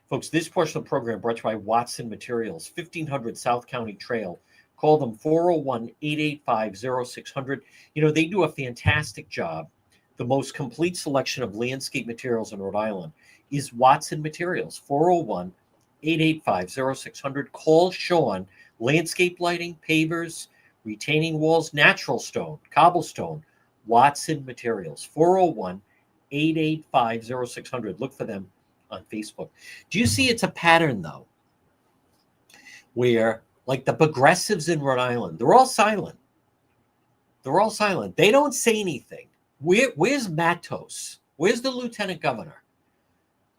Folks, this portion of the program brought to you by Watson Materials, 1500 South County Trail. Call them 401-885-0600. You know, they do a fantastic job. The most complete selection of landscape materials in Rhode Island is Watson Materials, 401-885-0600. Call Sean. Landscape lighting, pavers, retaining walls, natural stone, cobblestone, Watson Materials, 401-885-0600. Look for them on Facebook. Do you see it's a pattern, though, where, like the progressives in Rhode Island, they're all silent. They're all silent. They don't say anything. Where's Matos? Where's the lieutenant governor?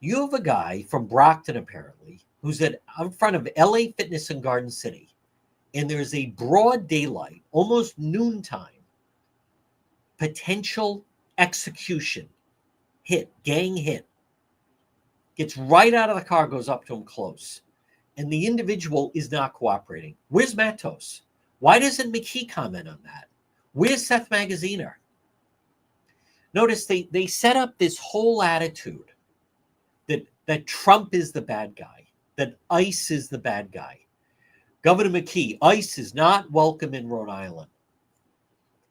You have a guy from Brockton, apparently, who's in front of LA Fitness in Garden City, and there's a broad daylight, almost noontime, potential execution, gang hit. Gets right out of the car, goes up to him close. And the individual is not cooperating. Where's Matos? Why doesn't McKee comment on that? Where's Seth Magaziner? Notice they set up this whole attitude that Trump is the bad guy, that ICE is the bad guy. Governor McKee, ICE is not welcome in Rhode Island.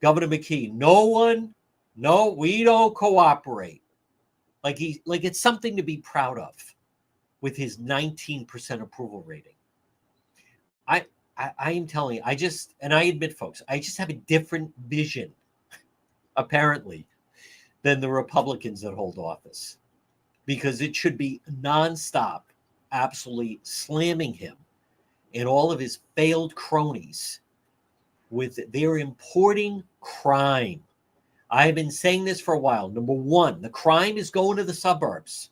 Governor McKee, we don't cooperate. Like it's something to be proud of with his 19% approval rating. I am telling you, I admit, folks, I just have a different vision, apparently, than the Republicans that hold office. Because it should be nonstop, absolutely slamming him and all of his failed cronies with their importing crime. I've been saying this for a while. Number one, the crime is going to the suburbs.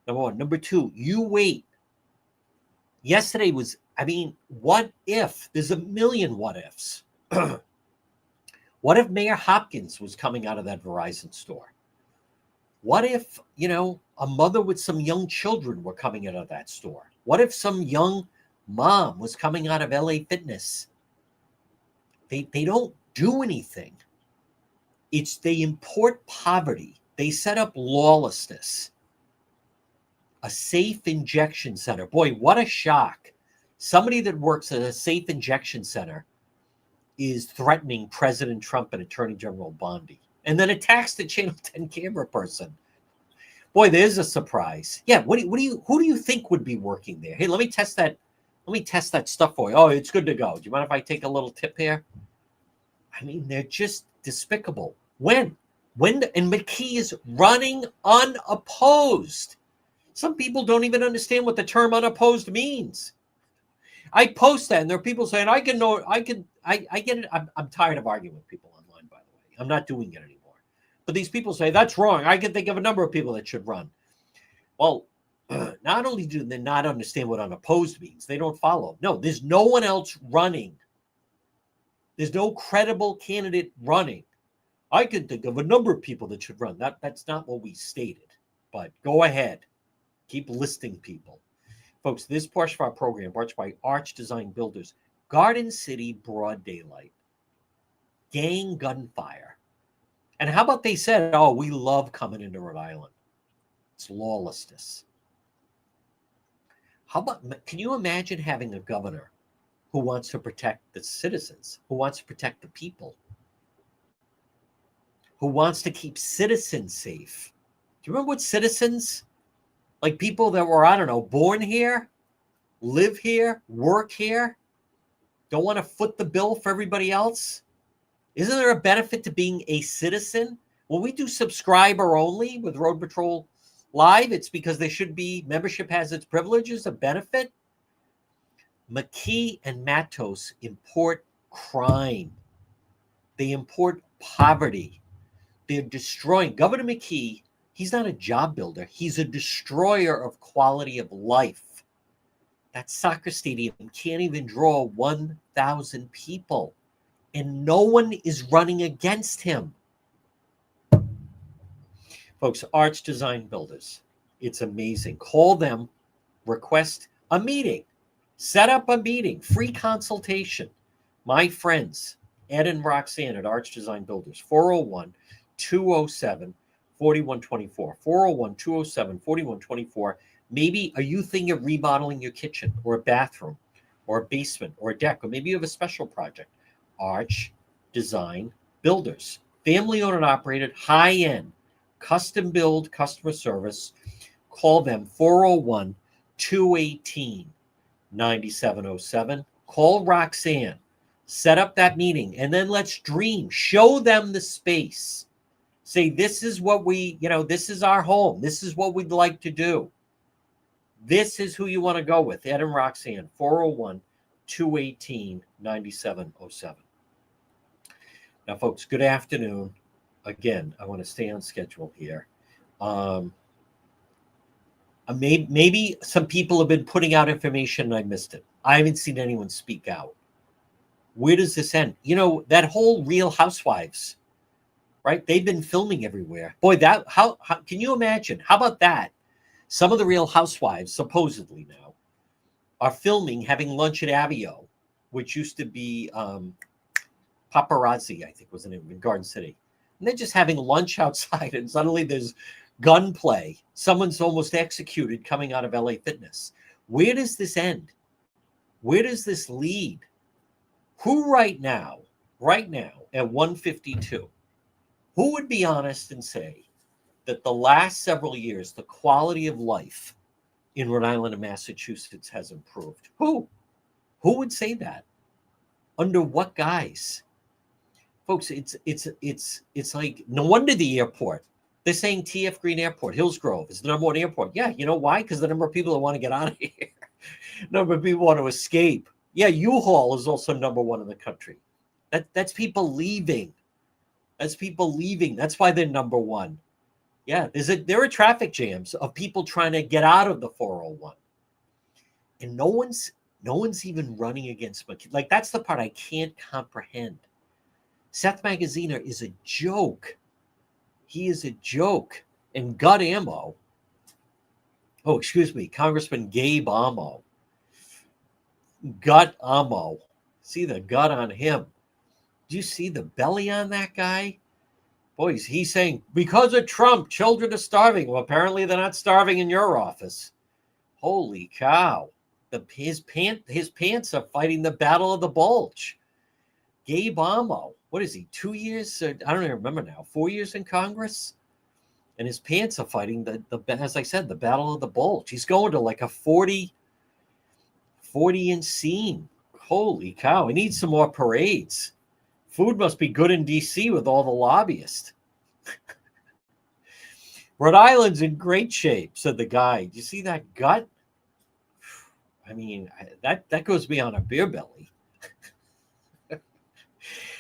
Number one. Number two, you wait. Yesterday was, what if? There's a million what ifs. What if Mayor Hopkins was coming out of that Verizon store? What if, a mother with some young children were coming out of that store? What if some young mom was coming out of LA Fitness? They don't do anything. They import poverty. They set up lawlessness. A safe injection center. Boy, what a shock. Somebody that works at a safe injection center is threatening President Trump and Attorney General Bondi, and then attacks the Channel 10 camera person. Boy, there's a surprise. Yeah, who do you think would be working there? Hey, let me test that stuff for you. Oh, it's good to go. Do you mind if I take a little tip here? They're just despicable. When and McKee is running unopposed. Some people don't even understand what the term unopposed means. I post that, and there are people saying, I get it. I'm tired of arguing with people online, by the way. I'm not doing it anymore. But these people say, that's wrong. I can think of a number of people that should run. Well, not only do they not understand what unopposed means, they don't follow. No, there's no one else running. There's no credible candidate running. I can think of a number of people that should run. That's not what we stated. But go ahead. Keep listing people. Folks, this portion of our program brought to you by Arch Design Builders. Garden City, broad daylight. Gang gunfire. And how about they said, oh, we love coming into Rhode Island. It's lawlessness. Can you imagine having a governor who wants to protect the citizens, who wants to protect the people, who wants to keep citizens safe? Do you remember what citizens, like people that were, born here, live here, work here, don't want to foot the bill for everybody else? Isn't there a benefit to being a citizen? When we do subscriber only with Road Patrol Live, it's because membership has its privileges, a benefit. McKee and Matos import crime. They import poverty. They're destroying. Governor McKee, he's not a job builder. He's a destroyer of quality of life. That soccer stadium can't even draw 1,000 people. And no one is running against him. Folks, Arch Design Builders. It's amazing. Call them. Request a meeting. Set up a meeting, free consultation. My friends, Ed and Roxanne at Arch Design Builders, 401 207 4124. 401 207 4124. Maybe are you thinking of remodeling your kitchen or a bathroom or a basement or a deck, or maybe you have a special project? Arch Design Builders, family owned and operated, high end, custom build, customer service. Call them 401 218 9707. Call Roxanne, set up that meeting, and then let's dream. Show them the space. Say, this is what this is our home. This is what we'd like to do. This is who you want to go with. Ed and Roxanne, 401 218 9707. Now, folks, good afternoon. Again, I want to stay on schedule here. Maybe some people have been putting out information and I missed it. I haven't seen anyone speak out. Where does this end? That whole Real Housewives, right? They've been filming everywhere. Boy, how can you imagine? How about that? Some of the Real Housewives, supposedly now, are filming having lunch at Avio, which used to be Paparazzi, I think was the name in Garden City. And they're just having lunch outside, and suddenly there's gunplay. Someone's almost executed coming out of LA Fitness. Where does this end? Where does this lead? Who right now at 152, who would be honest and say that the last several years, the quality of life in Rhode Island and Massachusetts has improved? Who would say that? Under what guise? Folks, it's like, no wonder the airport. They're saying TF Green Airport, Hillsgrove is the number one airport. Yeah, you know why? Because the number of people that want to get out of here, number of people want to escape. Yeah, U-Haul is also number one in the country. That's people leaving. That's people leaving. That's why they're number one. Yeah, there are traffic jams of people trying to get out of the 401, and no one's even running against McKinney. Like, that's the part I can't comprehend. Seth Magaziner is a joke. He is a joke. And Gut Ammo, Congressman Gabe Ammo. Gut Ammo. See the gut on him. Do you see the belly on that guy? Boys, he's saying, because of Trump, children are starving. Well, apparently they're not starving in your office. Holy cow. His pants are fighting the battle of the bulge. Gabe Ammo, what is he, 2 years? I don't even remember now. 4 years in Congress? And his pants are fighting, as I said, the battle of the bulge. He's going to like a 40 inch seam. Holy cow. He needs some more parades. Food must be good in D.C. with all the lobbyists. Rhode Island's in great shape, said the guy. Do you see that gut? I mean, that goes beyond a beer belly.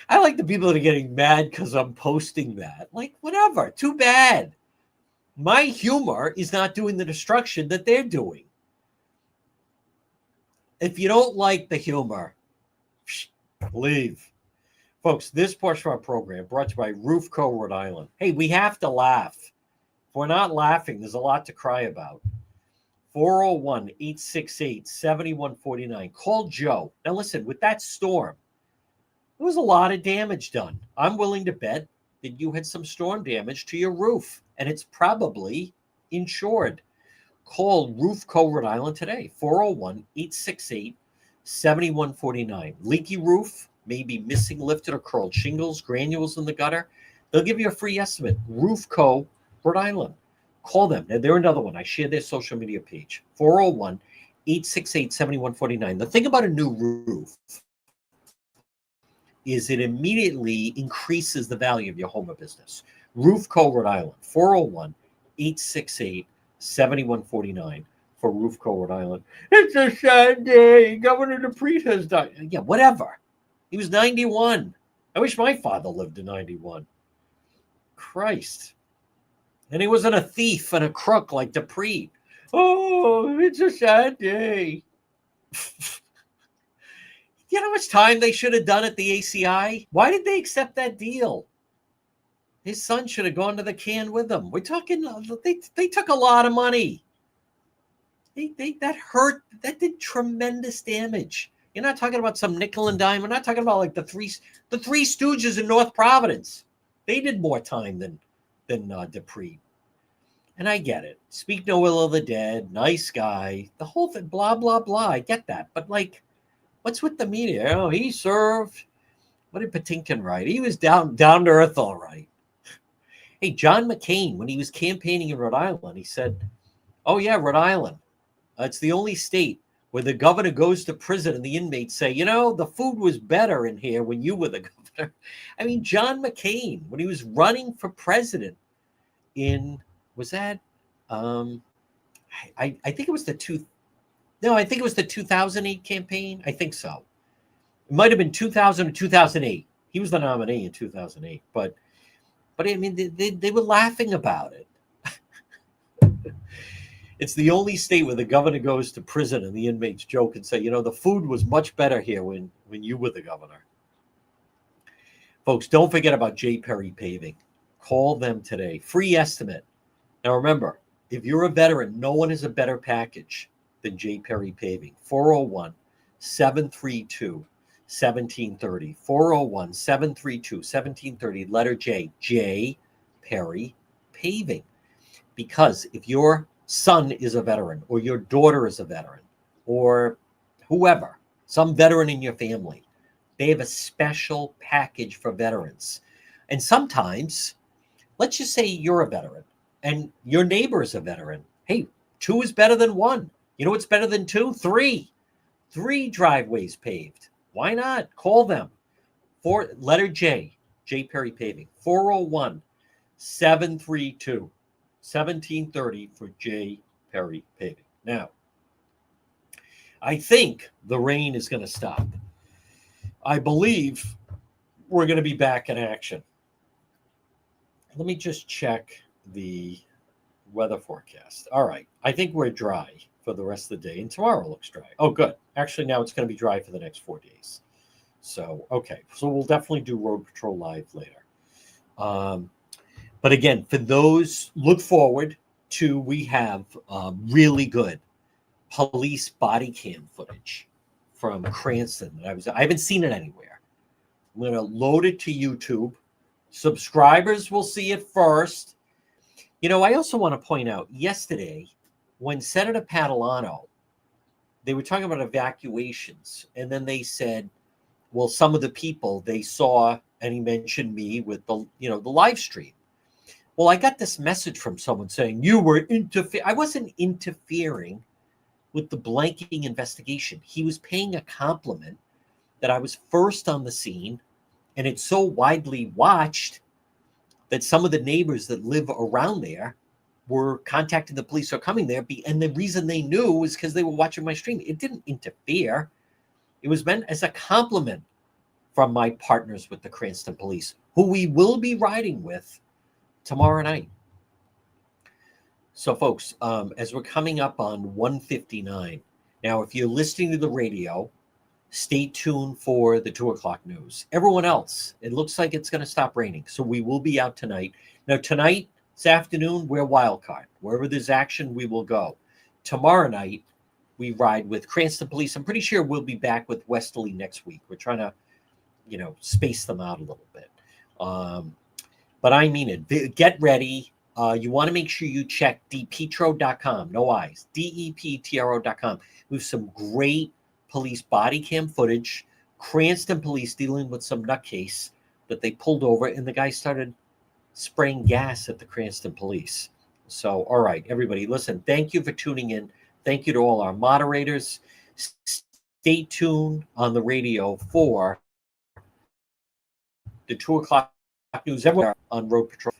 I like the people that are getting mad because I'm posting that. Like, whatever. Too bad. My humor is not doing the destruction that they're doing. If you don't like the humor, leave. Folks, this portion of our program brought to you by Roof Co. Rhode Island. Hey, we have to laugh. If we're not laughing, there's a lot to cry about. 401-868-7149. Call Joe. Now listen, with that storm, there was a lot of damage done. I'm willing to bet that you had some storm damage to your roof, and it's probably insured. Call Roof Co. Rhode Island today, 401-868-7149. Leaky roof, maybe missing lifted or curled shingles, granules in the gutter. They'll give you a free estimate. Roof Co. Rhode Island. Call them. And they're another one. I shared their social media page, 401-868-7149. The thing about a new roof is it immediately increases the value of your home or business. Roof Co. Rhode Island, 401-868-7149 for Roof Co. Rhode Island. It's a sad day. Governor DePrete has died. Yeah, whatever. He was 91. I wish my father lived to 91. Christ. And he wasn't a thief and a crook like DePrete. Oh, it's a sad day. You know how much time they should have done at the ACI? Why did they accept that deal? His son should have gone to the can with them. We're talking, they took a lot of money. That hurt. That did tremendous damage. You're not talking about some nickel and dime. We're not talking about like the three Stooges in North Providence. They did more time than Dupree. And I get it. Speak no ill of the dead. Nice guy. The whole thing. Blah blah blah. I get that. But like, what's with the media? Oh, he served. What did Patinkin write? He was down to earth, all right. Hey, John McCain, when he was campaigning in Rhode Island, he said, "Oh yeah, Rhode Island. It's the only state where the governor goes to prison and the inmates say, you know, the food was better in here when you were the governor." I mean, John McCain, when he was running for president was that I think it was the 2008 campaign. I think so. It might have been 2000 or 2008. He was the nominee in 2008, but I mean, they were laughing about it. It's the only state where the governor goes to prison and the inmates joke and say, you know, the food was much better here when you were the governor. Folks, don't forget about J. Perry Paving. Call them today. Free estimate. Now remember, if you're a veteran, no one has a better package than J. Perry Paving. 401-732-1730. 401-732-1730. Letter J. J. Perry Paving. Because if your son is a veteran, or your daughter is a veteran, or whoever, some veteran in your family, they have a special package for veterans. And sometimes, let's just say you're a veteran and your neighbor is a veteran. Hey, 2 is better than 1. You know what's better than 2? 3. 3 driveways paved. Why not? Call them. For letter J, J. Perry Paving. 401-732-1730 for J. Perry Paving. Now, I think the rain is going to stop. I believe we're going to be back in action. Let me just check the weather forecast. All right. I think we're dry for the rest of the day, and tomorrow looks dry. Oh, good. Actually, now it's going to be dry for the next 4 days. So, okay. So we'll definitely do Road Patrol Live later. But again, for those, look forward to, we have really good police body cam footage from Cranston. I haven't seen it anywhere. I'm going to load it to YouTube. Subscribers will see it first. You know, I also want to point out, yesterday, when Senator Patalano, they were talking about evacuations, and then they said, well, some of the people they saw, and he mentioned me with the live stream. Well, I got this message from someone saying you were interfering. I wasn't interfering with the blanking investigation. He was paying a compliment that I was first on the scene, and it's so widely watched that some of the neighbors that live around there were contacting the police or coming there. And the reason they knew was because they were watching my stream. It didn't interfere. It was meant as a compliment from my partners with the Cranston Police, who we will be riding with tomorrow night. So, folks, as we're coming up on 1:59, now, if you're listening to the radio, stay tuned for the 2 o'clock news. Everyone else, it looks like it's going to stop raining, so we will be out tonight. Now, tonight, this afternoon, we're wild card. Wherever there's action, we will go. Tomorrow night, we ride with Cranston Police. I'm pretty sure we'll be back with Westerly next week. We're trying to, space them out a little bit. But I mean it. Get ready. You want to make sure you check depetro.com. No eyes. depetro.com. We have some great police body cam footage. Cranston Police dealing with some nutcase that they pulled over, and the guy started spraying gas at the Cranston Police. So, all right, everybody, listen, thank you for tuning in. Thank you to all our moderators. Stay tuned on the radio for the 2 o'clock news everywhere on Road Patrol.